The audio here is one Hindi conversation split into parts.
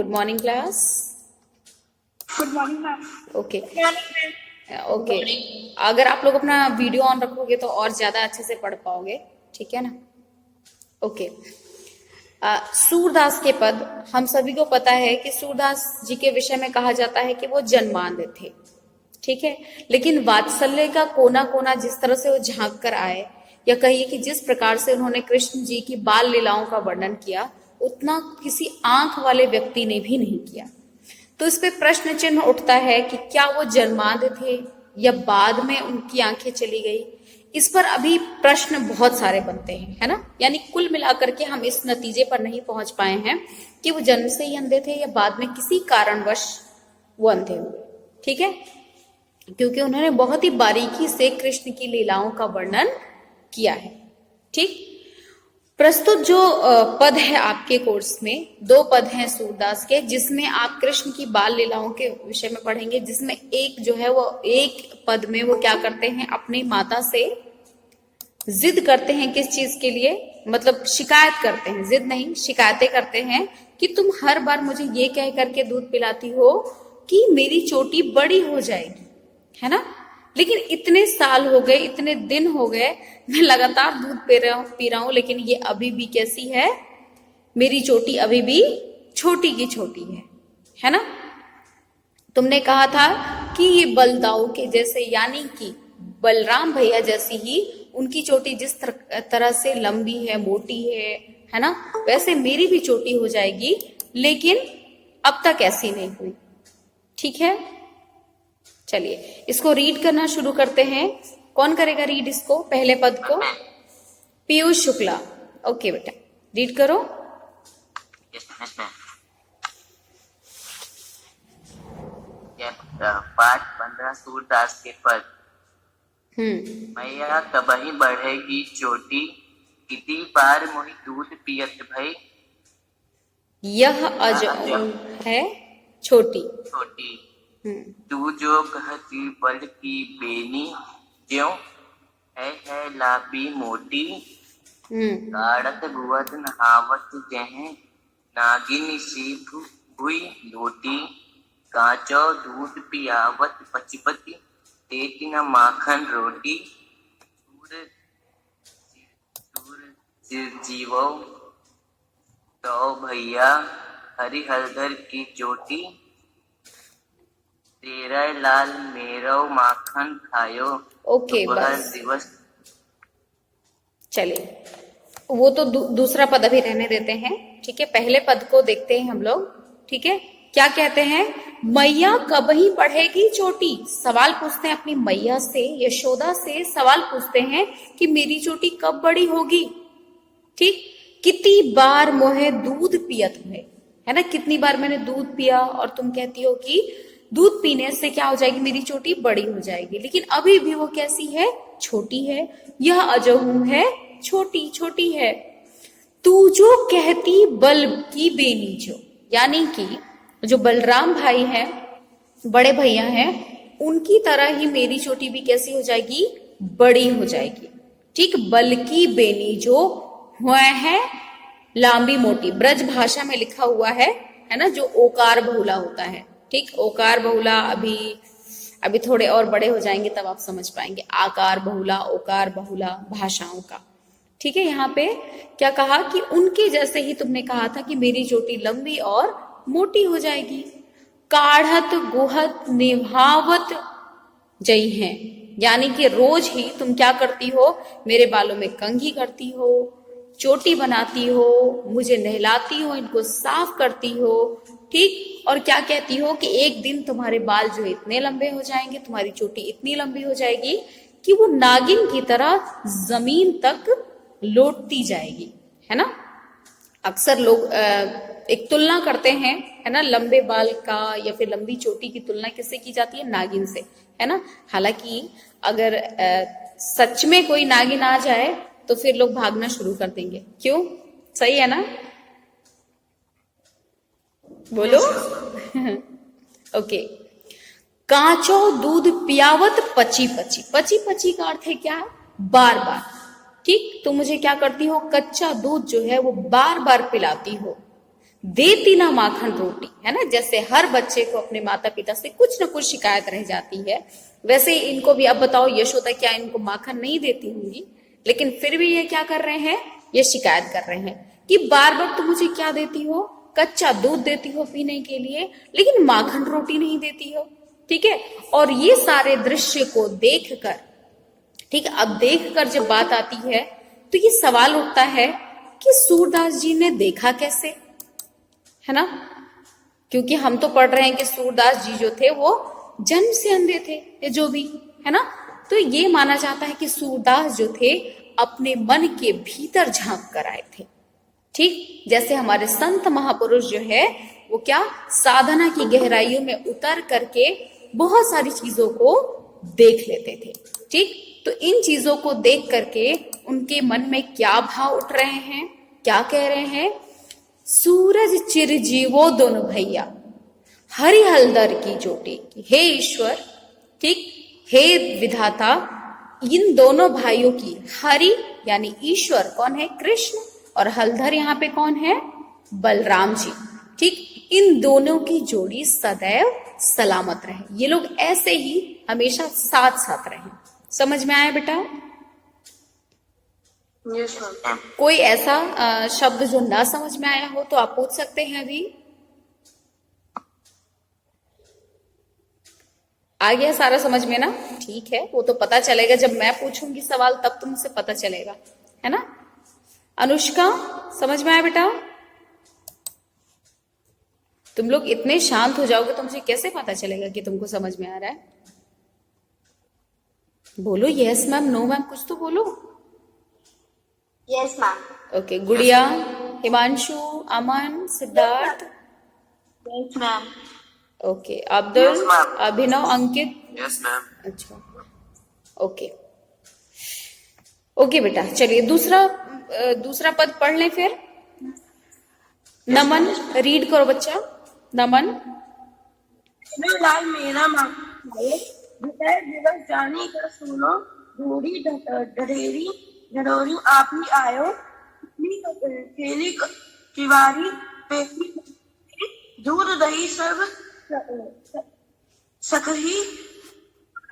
Good morning class. Good morning ma'am. Okay morning okay. अगर आप लोग अपना वीडियो ऑन रखोगे तो और ज्यादा अच्छे से पढ़ पाओगे, ठीक है ना। ओके। सूरदास के पद, हम सभी को पता है कि सूरदास जी के विषय में कहा जाता है कि वो जन्मांध थे, ठीक है। लेकिन वात्सल्य का कोना कोना जिस तरह से वो झांक कर आए, या कहिए कि जिस प्रकार से उन्होंने कृष्ण जी की बाल लीलाओं का वर्णन किया, उतना किसी आंख वाले व्यक्ति ने भी नहीं किया। तो इस पे प्रश्न चिन्ह उठता है कि क्या वो जन्मांध थे या बाद में उनकी आंखें चली गई। इस पर अभी प्रश्न बहुत सारे बनते हैं, है ना। यानी कुल मिलाकर के हम इस नतीजे पर नहीं पहुंच पाए हैं कि वो जन्म से ही अंधे थे या बाद में किसी कारणवश वो अंधे हुए, ठीक है। क्योंकि उन्होंने बहुत ही बारीकी से कृष्ण की लीलाओं का वर्णन किया है, ठीक। प्रस्तुत जो पद है आपके कोर्स में, दो पद हैं सूरदास के, जिसमें आप कृष्ण की बाल लीलाओं के विषय में पढ़ेंगे। जिसमें एक जो है वो एक पद में वो क्या करते हैं, अपनी माता से जिद करते हैं। किस चीज के लिए, मतलब शिकायत करते हैं, जिद नहीं शिकायतें करते हैं कि तुम हर बार मुझे ये कह करके दूध पिलाती हो कि मेरी चोटी बड़ी हो जाएगी, है ना। लेकिन इतने साल हो गए, इतने दिन हो गए, मैं लगातार दूध पी रहा हूं, लेकिन ये अभी भी कैसी है, मेरी चोटी अभी भी छोटी की छोटी है ना। तुमने कहा था कि ये बलदाऊ के जैसे, यानी कि बलराम भैया जैसी ही उनकी चोटी जिस तरह से लंबी है, मोटी है ना, वैसे मेरी भी चोटी हो जाएगी। लेकिन अब तक ऐसी नहीं हुई, ठीक है। चलिए इसको रीड करना शुरू करते हैं। कौन करेगा रीड इसको, पहले पद को? पीयूष शुक्ला। ओके बेटा, रीड करो। पाठ 15 सूरदास के पद। मैया कबही बढ़ेगी चोटी, कितनी बार मोहि दूध पियत भई। यह अज है छोटी छोटी, तू जो कहती बल की बेनी, ज्यों है लाबी मोटी। गाड़त गुवत नहावत जह, नागिन सी हुई लोटी। कांचो दूध पियावत पचपति, तेती न माखन रोटी। जीवो तो भैया हरि हरदर की चोटी। तेरा लाल मेरो माखन खायो। ओके बस, दिवस। चलिए वो तो दूसरा पद अभी रहने देते हैं, ठीक है। पहले पद को देखते हैं हम लोग, ठीक है। क्या कहते हैं, मैया कब ही बढ़ेगी चोटी। सवाल पूछते हैं अपनी मैया से, यशोदा से सवाल पूछते हैं कि मेरी चोटी कब बड़ी होगी, ठीक। कितनी बार मोहे दूध पियत हुए, है ना, कितनी बार मैंने दूध पिया और तुम कहती हो कि दूध पीने से क्या हो जाएगी, मेरी चोटी बड़ी हो जाएगी। लेकिन अभी भी वो कैसी है, छोटी है। यह अजहू है, छोटी छोटी है। तू जो कहती बल की बेनी जो, यानी कि जो बलराम भाई हैं, बड़े भैया हैं, उनकी तरह ही मेरी चोटी भी कैसी हो जाएगी, बड़ी हो जाएगी, ठीक। बल की बेनी जो हुआ है लंबी मोटी, ब्रज भाषा में लिखा हुआ है ना, जो ओकार बहुला होता है, ठीक। ओकार बहुला अभी थोड़े और बड़े हो जाएंगे तब आप समझ पाएंगे, आकार बहुला, ओकार बहुला भाषाओं का, ठीक है। यहाँ पे क्या कहा कि उनके जैसे ही तुमने कहा था कि मेरी चोटी लंबी और मोटी हो जाएगी। काढ़त गुहत निभावत जई हैं, यानी कि रोज ही तुम क्या करती हो, मेरे बालों में कंघी करती हो, चोटी बनाती हो, मुझे नहलाती हो, इनको साफ करती हो, ठीक। और क्या कहती हो कि एक दिन तुम्हारे बाल जो इतने लंबे हो जाएंगे, तुम्हारी चोटी इतनी लंबी हो जाएगी कि वो नागिन की तरह जमीन तक लौटती जाएगी, है ना। अक्सर लोग एक तुलना करते हैं, है ना, लंबे बाल का या फिर लंबी चोटी की तुलना किससे की जाती है, नागिन से, है ना। हालांकि अगर सच में कोई नागिन आ जाए तो फिर लोग भागना शुरू कर देंगे, क्यों, सही है ना, बोलो। ओके। कांचो दूध पियावत पची पची, पची पची का अर्थ है क्या, बार बार, ठीक। तो मुझे क्या करती हो, कच्चा दूध जो है वो बार बार पिलाती हो। देती ना माखन रोटी, है ना। जैसे हर बच्चे को अपने माता पिता से कुछ ना कुछ शिकायत रह जाती है, वैसे इनको भी। अब बताओ यशोदा क्या इनको माखन नहीं देती होंगी, लेकिन फिर भी ये क्या कर रहे हैं, ये शिकायत कर रहे हैं कि बार बार तुम मुझे क्या देती हो, कच्चा दूध देती हो पीने के लिए, लेकिन माखन रोटी नहीं देती हो। ठीक है, और ये सारे दृश्य को देखकर, ठीक है, अब देखकर जब बात आती है तो ये सवाल उठता है कि सूरदास जी ने देखा कैसे, है ना। क्योंकि हम तो पढ़ रहे हैं कि सूरदास जी जो थे वो जन्म से अंधे थे, या जो भी, है ना। तो ये माना जाता है कि सूरदास जो थे अपने मन के भीतर झांक कर आए थे। ठीक, जैसे हमारे संत महापुरुष जो है वो क्या साधना की गहराइयों में उतर करके बहुत सारी चीजों को देख लेते थे। ठीक, तो इन चीजों को देख करके उनके मन में क्या भाव उठ रहे हैं, क्या कह रहे हैं, सूरज चिरजीवो दोनों भैया, हरि हलदर की चोटी, हे ईश्वर, ठीक, हे विधाता, इन दोनों भाइयों की, हरि यानी ईश्वर कौन है, कृष्ण, और हलधर यहाँ पे कौन है, बलराम जी। ठीक, इन दोनों की जोड़ी सदैव सलामत रहे, ये लोग ऐसे ही हमेशा साथ साथ रहे। समझ में आया बेटा? Yes ma'am. कोई ऐसा शब्द जो ना समझ में आया हो तो आप पूछ सकते हैं अभी। आ गया सारा समझ में ना? ठीक है, वो तो पता चलेगा जब मैं पूछूंगी सवाल, तब तुमसे पता चलेगा, है ना। अनुष्का, समझ में आया बेटा? तुम लोग इतने शांत हो जाओगे तो मुझे कैसे पता चलेगा कि तुमको समझ में आ रहा है? बोलो यस मैम, नो मैम, कुछ तो बोलो। Yes ma'am. Okay, Gudiya, Himanshu, Aman, Siddharth, yes ma'am. Okay, Abdul, Yes, ma'am. Abhinav, Ankit, yes ma'am. अच्छा, ओके ओके बेटा, चलिए दूसरा पद पढ़ लें फिर। नमन, रीड करो बच्चा, नमन। लाल मेरा मांगे भीतर दिवस जानी कर सुनो, ढूढ़ी ढरेरी ढरोरी आप ही आयो, खेली किवारी पेशी, दूध दही सब सकही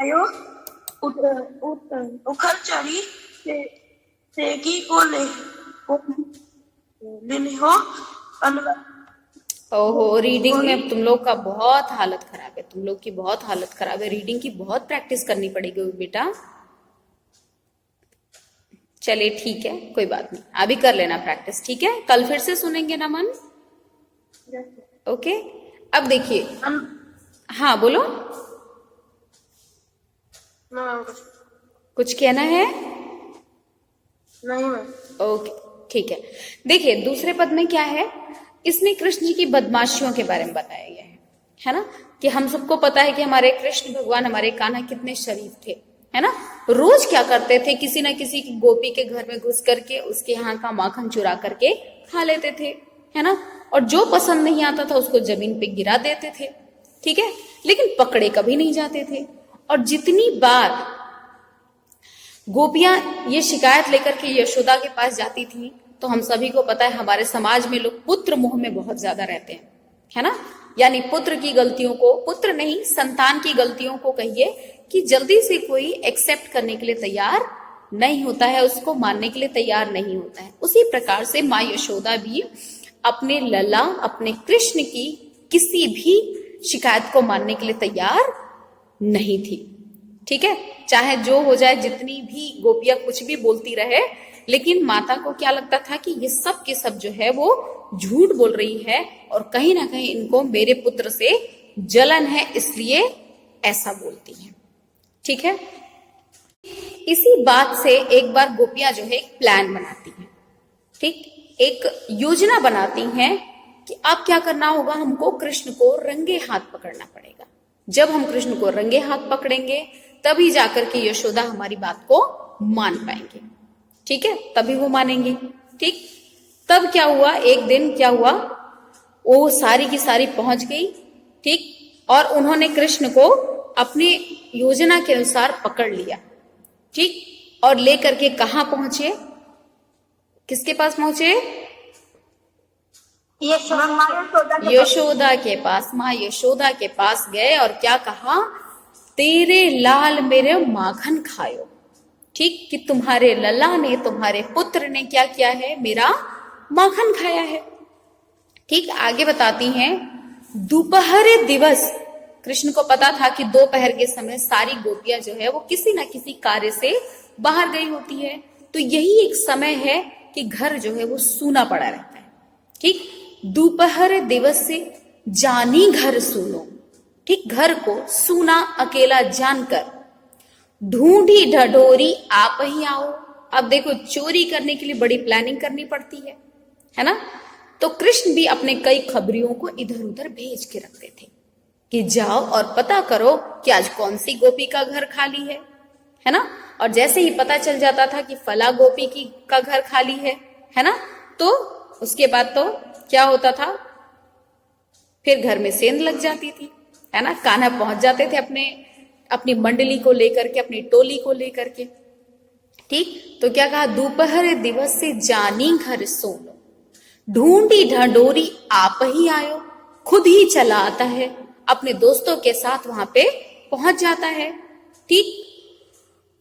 आयो, उखर चढ़ी सेगी को ले हो अनवर। ओहो, रीडिंग में तुम लोग का बहुत हालत खराब है, तुम लोग की बहुत हालत खराब है। रीडिंग की बहुत प्रैक्टिस करनी पड़ेगी बेटा। चलिए ठीक है, कोई बात नहीं, अभी कर लेना प्रैक्टिस, ठीक है। कल फिर से सुनेंगे ना मन? ओके, अब देखिए, हाँ बोलो, कुछ कहना है? नहीं मैम। ओके ठीक है। देखिए दूसरे पद में क्या है, इसमें कृष्ण जी की बदमाशियों के बारे में बताया गया है ना। कि हम सबको पता है कि हमारे कृष्ण भगवान, हमारे कान्हा कितने शरीफ थे, है ना। रोज क्या करते थे, किसी ना किसी की गोपी के घर में घुस करके उसके यहाँ का माखन चुरा करके खा लेते थे, है ना। और जो पसंद नहीं आता था उसको जमीन पे गिरा देते थे, ठीक है, लेकिन पकड़े कभी नहीं जाते थे। और जितनी बार गोपियां ये शिकायत लेकर के यशोदा के पास जाती थी, तो हम सभी को पता है हमारे समाज में लोग पुत्र मोह में बहुत ज्यादा रहते हैं, है ना। यानी पुत्र की गलतियों को, पुत्र नहीं संतान की गलतियों को कहिए, कि जल्दी से कोई एक्सेप्ट करने के लिए तैयार नहीं होता है, उसको मानने के लिए तैयार नहीं होता है। उसी प्रकार से माँ यशोदा भी अपने लला, अपने कृष्ण की किसी भी शिकायत को मानने के लिए तैयार नहीं थी, ठीक है। चाहे जो हो जाए, जितनी भी गोपियां कुछ भी बोलती रहे, लेकिन माता को क्या लगता था कि ये सब के सब जो है वो झूठ बोल रही है, और कहीं ना कहीं इनको मेरे पुत्र से जलन है, इसलिए ऐसा बोलती है, ठीक है। इसी बात से एक बार गोपियां जो है एक प्लान बनाती हैं, ठीक, एक योजना बनाती हैं कि अब क्या करना होगा, हमको कृष्ण को रंगे हाथ पकड़ना पड़ेगा। जब हम कृष्ण को रंगे हाथ पकड़ेंगे तभी जाकर के यशोदा हमारी बात को मान पाएंगे, ठीक है, तभी वो मानेंगे, ठीक। तब क्या हुआ, एक दिन क्या हुआ, वो सारी की सारी पहुंच गई, ठीक, और उन्होंने कृष्ण को अपनी योजना के अनुसार पकड़ लिया, ठीक, और लेकर के कहां पहुंचे, किसके पास पहुंचे, यशोदा के पास, माँ यशोदा के पास गए और क्या कहा, तेरे लाल मेरे माखन खायो। ठीक, कि तुम्हारे लला ने, तुम्हारे पुत्र ने क्या किया है, मेरा माखन खाया है। ठीक, आगे बताती हैं, दोपहर दिवस, कृष्ण को पता था कि दोपहर के समय सारी गोपियां जो है वो किसी ना किसी कार्य से बाहर गई होती है, तो यही एक समय है कि घर जो है वो सूना पड़ा रहता है। ठीक, दोपहर दिवस से जानी घर सुनो। ठीक, घर को सूना अकेला जानकर ढूंढी ढडोरी आप ही आओ। अब देखो, चोरी करने के लिए बड़ी प्लानिंग करनी पड़ती है ना। तो कृष्ण भी अपने कई खबरियों को इधर उधर भेज के रखते थे कि जाओ और पता करो कि आज कौन सी गोपी का घर खाली है ना। और जैसे ही पता चल जाता था कि फला गोपी का घर खाली है ना, तो उसके बाद तो क्या होता था, फिर घर में सेंध लग जाती थी, है ना। कान्हा पहुंच जाते थे अपनी मंडली को लेकर के, अपनी टोली को लेकर के। ठीक, तो क्या कहा, दोपहर दिवस से जानी घर सोनो, ढूंढी ढंडोरी आप ही आयो। खुद ही चला आता है, अपने दोस्तों के साथ वहां पे पहुंच जाता है। ठीक,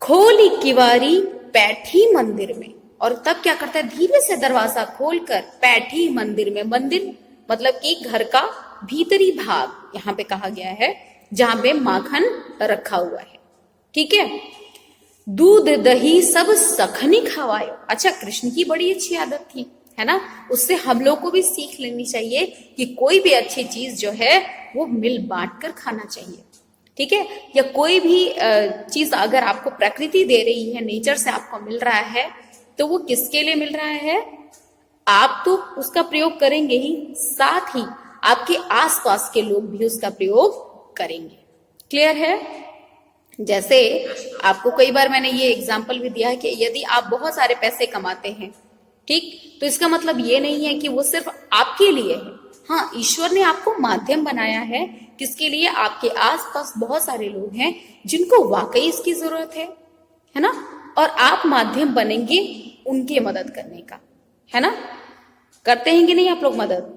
खोली किवारी बैठी मंदिर में, और तब क्या करता है, धीरे से दरवाजा खोलकर बैठी मंदिर में। मंदिर मतलब कि घर का भीतरी भाग यहाँ पे कहा गया है, जहां पे माखन रखा हुआ है। ठीक है, दूध दही सब सखनी खवायो। अच्छा, कृष्ण की बड़ी अच्छी आदत थी, है ना। उससे हम लोग को भी सीख लेनी चाहिए कि कोई भी अच्छी चीज जो है वो मिल बांट कर खाना चाहिए। ठीक है, या कोई भी चीज अगर आपको प्रकृति दे रही है, नेचर से आपको मिल रहा है, तो वो किसके लिए मिल रहा है, आप तो उसका प्रयोग करेंगे ही, साथ ही आपके आसपास के लोग भी उसका प्रयोग करेंगे। क्लियर है। जैसे आपको कई बार मैंने ये एग्जाम्पल भी दिया है कि यदि आप बहुत सारे पैसे कमाते हैं, ठीक, तो इसका मतलब ये नहीं है कि वो सिर्फ आपके लिए है। हाँ, ईश्वर ने आपको माध्यम बनाया है, किसके लिए, आपके आसपास बहुत सारे लोग हैं जिनको वाकई इसकी जरूरत है ना, और आप माध्यम बनेंगे उनकी मदद करने का, है ना। करते हैं कि नहीं आप लोग मदद?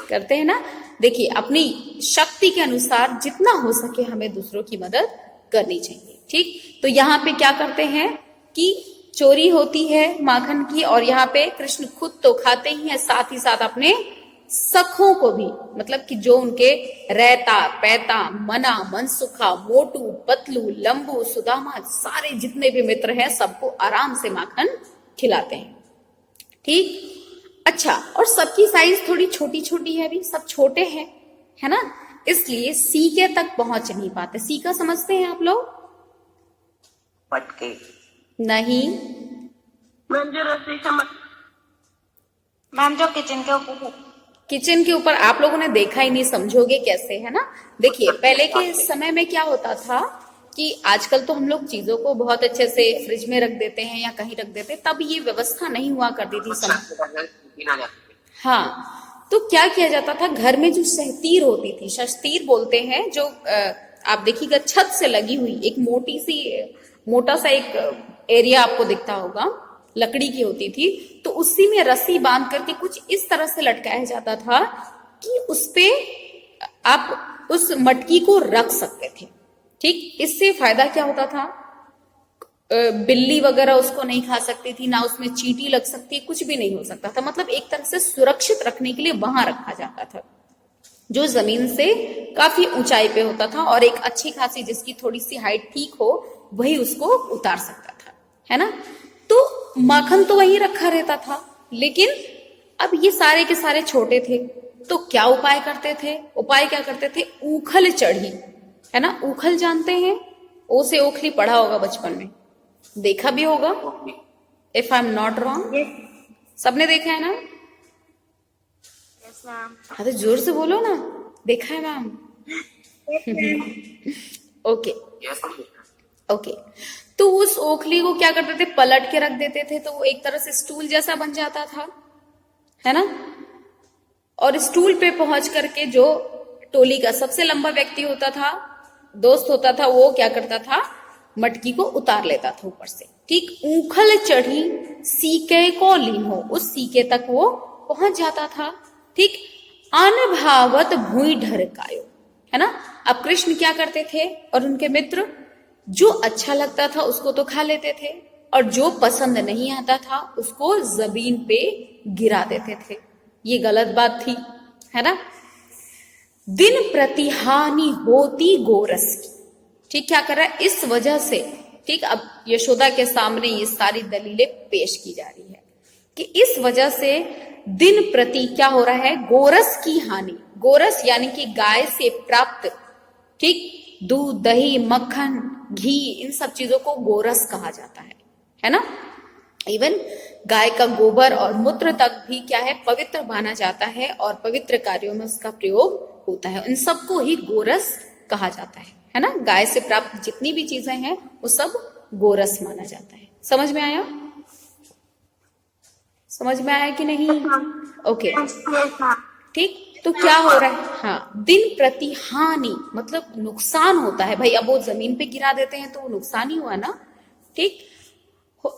करते हैं ना। देखिए, अपनी शक्ति के अनुसार जितना हो सके हमें दूसरों की मदद करनी चाहिए। ठीक, तो यहाँ पे क्या करते हैं कि चोरी होती है माखन की, और यहाँ पे कृष्ण खुद तो खाते ही हैं, साथ ही साथ अपने सखों को भी, मतलब कि जो उनके रहता पैता मना मनसुखा मोटू पतलू लंबू सुदामा, सारे जितने भी मित्र हैं सबको आराम से माखन खिलाते हैं। ठीक, अच्छा, और सबकी साइज थोड़ी छोटी छोटी है, भी सब छोटे हैं, है ना, इसलिए सीके तक पहुंच नहीं पाते। सीका समझते हैं आप लोग? पटके नहीं, मैम जो रस्सी समझ, मैम जो किचन के ऊपर, किचन के ऊपर आप लोगों ने देखा ही नहीं, समझोगे कैसे, है ना। देखिए, पहले के समय में क्या होता था कि आजकल तो हम लोग चीजों को बहुत अच्छे से फ्रिज में रख देते हैं या कहीं रख देते हैं, तब ये व्यवस्था नहीं हुआ करती थी। हाँ, तो क्या किया जाता था, घर में जो सहतीर होती थी, शस्तीर बोलते हैं, जो आप देखिएगा छत से लगी हुई एक मोटा सा एक एरिया आपको दिखता होगा, लकड़ी की होती थी, तो उसी में रस्सी बांध करके कुछ इस तरह से लटकाया जाता था कि उसपे आप उस मटकी को रख सकते थे। ठीक, इससे फायदा क्या होता था, बिल्ली वगैरह उसको नहीं खा सकती थी, ना उसमें चींटी लग सकती, कुछ भी नहीं हो सकता था। मतलब एक तरह से सुरक्षित रखने के लिए वहां रखा जाता था, जो जमीन से काफी ऊंचाई पे होता था, और एक अच्छी खासी जिसकी थोड़ी सी हाइट ठीक हो वही उसको उतार सकता था, है ना। तो माखन तो वहीं रखा रहता था, लेकिन अब ये सारे के सारे छोटे थे, तो क्या उपाय करते थे, उपाय क्या करते थे, ऊखल चढ़ी, है ना। ऊखल जानते हैं, ओ से ओखली पढ़ा होगा बचपन में, देखा भी होगा, if I am not wrong, सबने देखा है ना। Yes ma'am. हाँ, तो जोर से बोलो ना, देखा है मैम। ओके ओके, तो उस ओखली को क्या करते थे, पलट के रख देते थे, तो वो एक तरह से स्टूल जैसा बन जाता था, है ना। और स्टूल पे पहुंच करके जो टोली का सबसे लंबा व्यक्ति होता था, दोस्त होता था, वो क्या करता था, मटकी को उतार लेता था ऊपर से। ठीक, ऊखल चढ़ी सीके को लीन्हो, उस सीके तक वो पहुंच जाता था। ठीक, अनभावत भूई ढरकायो, है ना। अब कृष्ण क्या करते थे और उनके मित्र, जो अच्छा लगता था उसको तो खा लेते थे और जो पसंद नहीं आता था उसको जमीन पे गिरा देते थे। ये गलत बात थी, है ना। दिन प्रति हानि होती गोरस की। ठीक, क्या कर रहा है इस वजह से। ठीक, अब यशोदा के सामने ये सारी दलीलें पेश की जा रही है कि इस वजह से दिन प्रति क्या हो रहा है, गोरस की हानि। गोरस यानी कि गाय से प्राप्त, ठीक, दूध, दही, मक्खन, घी, इन सब चीजों को गोरस कहा जाता है ना। इवन गाय का गोबर और मूत्र तक भी क्या है, पवित्र माना जाता है और पवित्र कार्यों में उसका प्रयोग होता है। इन सबको ही गोरस कहा जाता है ना। गाय से प्राप्त जितनी भी चीजें हैं वो सब गोरस माना जाता है। समझ में आया? समझ में आया कि नहीं? ओके, ठीक। तो क्या हो रहा है, हाँ, दिन प्रति हानि मतलब नुकसान होता है भाई। अब वो जमीन पे गिरा देते हैं तो वो नुकसान ही हुआ ना। ठीक,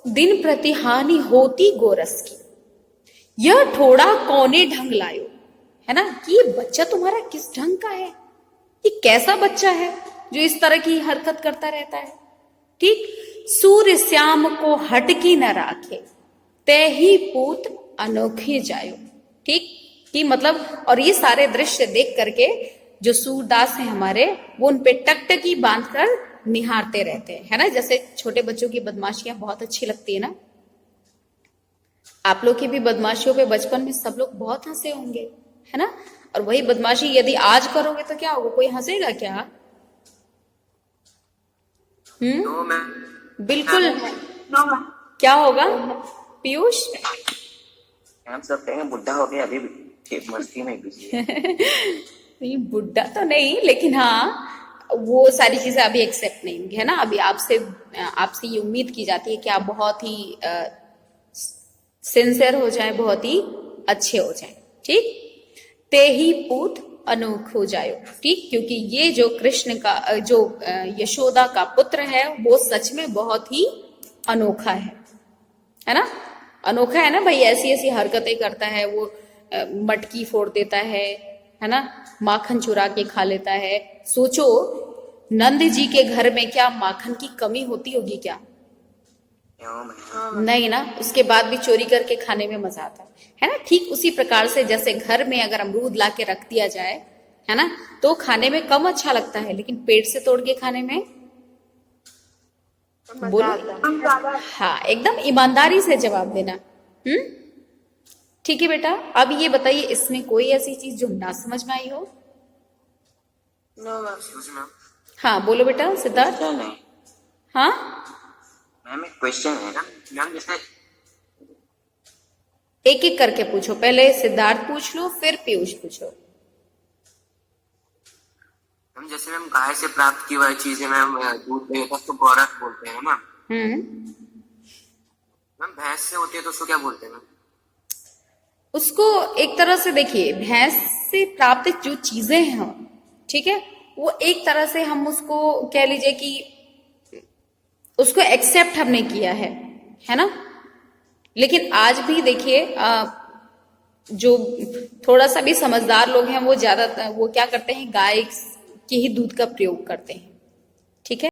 दिन प्रति हानि होती गोरस की, यह ठोड़ा कौने ढंग लायो, है ना, कि ये बच्चा तुम्हारा किस ढंग का है, ये कैसा बच्चा है जो इस तरह की हरकत करता रहता है। ठीक, सूर्य श्याम को हटकी न राखे, ते ही पूत अनोखे जायो। ठीक, कि मतलब, और ये सारे दृश्य देख करके जो सूरदास हैं हमारे, वो उन पे टकटकी बांधकर निहारते रहते हैं, है ना। जैसे छोटे बच्चों की बदमाशियां बहुत अच्छी लगती है ना। आप लोग की भी बदमाशियों पे बचपन में सब लोग बहुत हंसे होंगे, है ना। और वही बदमाशी यदि आज करोगे तो क्या होगा, कोई हंसेगा क्या? बिल्कुल। क्या होगा पीयूष? हम सब कहेंगे बुढ़ा हो गया, अभी भी मस्ती में बिजी है। नहीं, बुढ़ा तो नहीं, लेकिन हाँ वो सारी चीजें अभी एक्सेप्ट नहीं होंगी, है ना। अभी आपसे ये उम्मीद की जाती है कि आप बहुत ही सिंसियर हो जाएं, बहुत ही अच्छे हो जाएं। ठीक, ते ही पूत अनोख हो जायो। ठीक, क्योंकि ये जो कृष्ण का, जो यशोदा का पुत्र है, वो सच में बहुत ही अनोखा है ना। अनोखा है ना भाई, ऐसी ऐसी हरकतें करता है वो, मटकी फोड़ देता है ना, माखन चुरा के खा लेता है। सोचो नंद जी के घर में क्या माखन की कमी होती होगी क्या? नहीं ना, उसके बाद भी चोरी करके खाने में मजा आता है ना। ठीक उसी प्रकार से जैसे घर में अगर अमरूद ला के रख दिया जाए, है ना, तो खाने में कम अच्छा लगता है, लेकिन पेट से तोड़ के खाने में बोलो। हाँ, एकदम ईमानदारी से जवाब देना। ठीक है बेटा, अब ये बताइए इसमें कोई ऐसी चीज जो ना समझ में आई हो? हाँ बोलो बेटा सिद्धार्थ। हाँ मैम एक क्वेश्चन है ना मैम, जैसे एक एक करके पूछो, पहले सिद्धार्थ पूछ लो फिर पीयूष पूछो। मैम जैसे मैम गाय से प्राप्त की हुई चीजें मैम, दूध दही तो गौरस बोलते हैं ना। मैम भैंस से होती है तो उसको क्या बोलते हैं मैम? उसको एक तरह से देखिए, भैंस से प्राप्त जो चीजें हैं, ठीक है, वो एक तरह से हम उसको कह लीजिए कि उसको एक्सेप्ट हमने किया है ना। लेकिन आज भी देखिए जो थोड़ा सा भी समझदार लोग हैं वो ज्यादा वो क्या करते हैं, गाय के ही दूध का प्रयोग करते हैं। ठीक है।